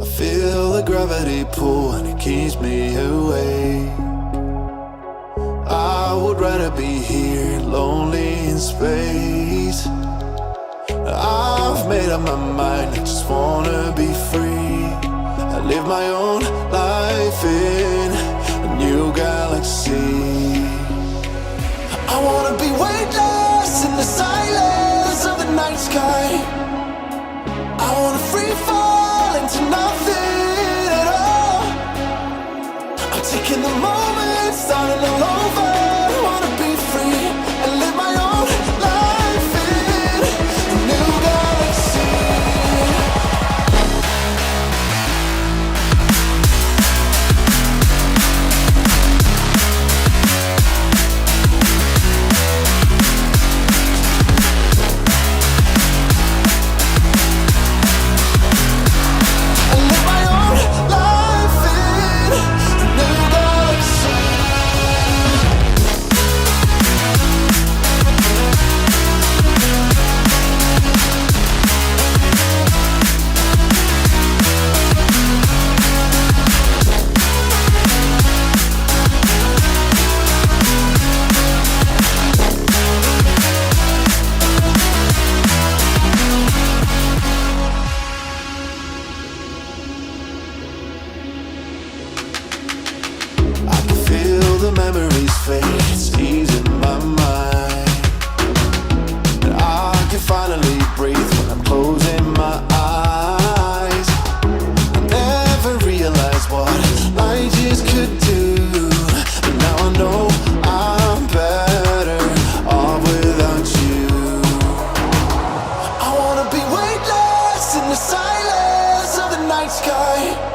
I feel the gravity pull and it keeps me awake. I would rather be here, lonely in space. I've made up my mind, I just wanna be free. I live my own life in a new galaxy. I wanna be weightless in the silence of the night sky. I wanna free fall into nothing at all. I'm taking the moment, starting all over. I wanna be free and live my own life in a new galaxy. The memories fade, it's easing my mind. And I can finally breathe when I'm closing my eyes. I never realized what I just could do, but now I know I'm better off without you. I wanna be weightless in the silence of the night sky.